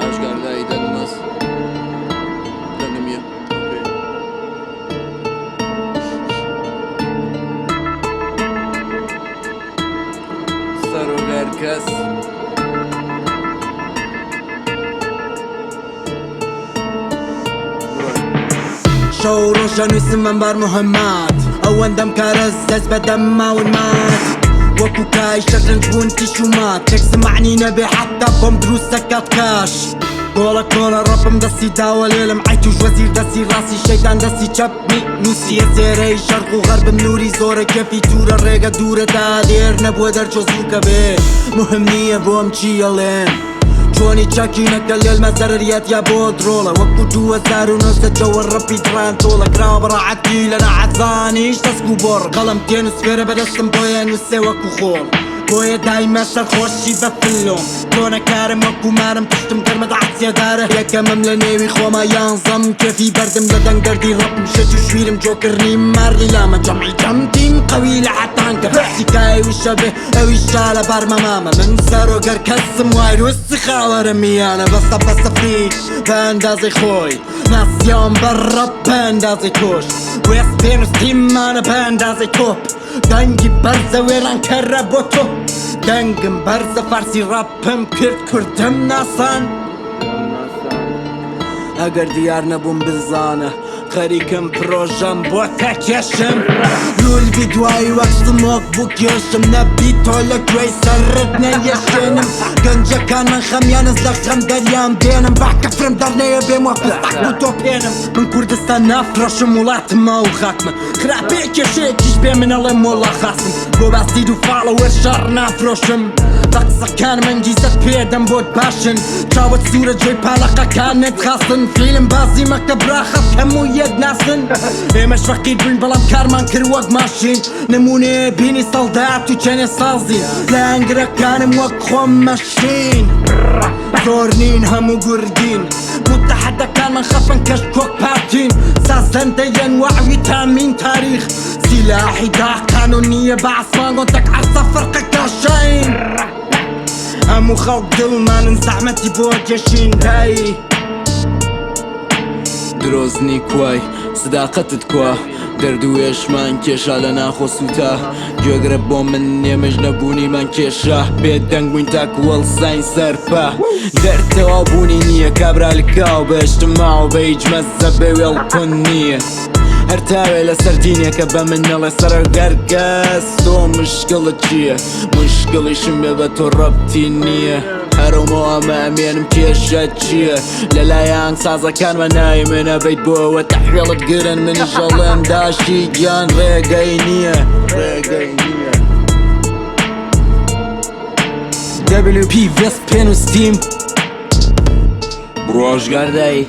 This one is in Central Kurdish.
Ashgarda inanılmaz. Tanımıyor. Sarı herkes. شو روشن اسم منبر مهمات او اندم كارز بدم ما ونمات وكو كاي شغل وانتي شو مات تسمعني نبي حتى بوم دروس سكات كاش كولا الرب مدسي داوى ليلم عيتوش وزير دسي راسي شيطان دسي شبني نوسي يسيري شرق وغرب منوري زورة كيفي تورا الريقة دورة دادير نبوة درجو زوكا بيه مهمنية بوم تشيالين شوني تشاكينك الليل ما سرريات يا بودرولا وكو جوا سارو نوسة جوا الربي دران طولا كراو براعتي لنا عزاني اشتسكو بور قلمتين وسفيرة بدستم بوين وسي وكو خول بويا دايما سرخوشي بفلوم كونا كارم وكو مارم تشتم كرمة عسيا داره يا كمم لنيوي خوما ينظم كيفي بردم لدن قردي رب مشيتو شويرم جوكرني مارلي لاما جمعي جمتيم قوي لحتى عنك بحسكاي والشبه اوي الشالة بارما ماما من سارو قر كسم وايد والسخاوة رميانا بس فريك باندازي خوي ناس يوم برا باندازي كوش ويسبين وستيم انا باندازي توب دنگی برزه ویران کره بوتو دنگم برزه فارسی رپم کردم ناسان اگر دیار نبوم بزانه خريكم بروجم بوتك يشم لول فيديوهاي وقت موك بوك يشم نبيتو لك ويسردنا يشنم قنجة كان من خميان ازلق خم دريام دينم بحكا فرم دارنية بيم وقفتك بوتو بينم من كردستان نافرشم ولاتما وخاكمة خرابيك يشيك يشبه من الله مولا خاصم بو باسيدو فالو ورشار نافرشم بقصة كان من جيزت بيدم بود باشن شاوت صورة جوي بالاقا كانت خاصن فيلم بازي مكتب راخب كمو يد ناسن مش فقير بين بلام كارمان كروق ماشين نموني بيني صلدات وچني صازي لانقرا كان موقخهم ماشين زورنين همو قردين متحدة كان من خفن كشكوك باتين ساسن دين وعوي تامين تاريخ سلاحي دا قانونية بعصمان قلتك عرصة فرقك داشين همو خلق دل ما ننزعمتي بود يشين داي درۆزنی کوای سداقەتت کوا دەردوێشمان کێشا لە ناخۆ سوتا گوێگرە بۆ من نێمەش نەبوونیمان کێشا بێدەنگ بووین تاکوەڵ ساین سەرپا دەرتەوا بوونی نییە کابرا لکاو بەشتم ماوە بە هیچ مەزە بێ وێڵکۆن نییە هەر تاوێ لە سەردینێکە بە من نەڵێ سەرە گەرگەس تۆ مشکڵت چییە مشکڵیشم بێ بە تۆ ڕەبتی نییە هەرومەوە ئەمەمێنم کێشە چییە لەلایەن سازەکانمە ناوی منە بیت بۆەوە تەحوێڵت گرن منیش ئەڵێم داشتی گیان ڕێگەی نییە WP Vest پێن و ستیم بڕۆ ئاشگاردایی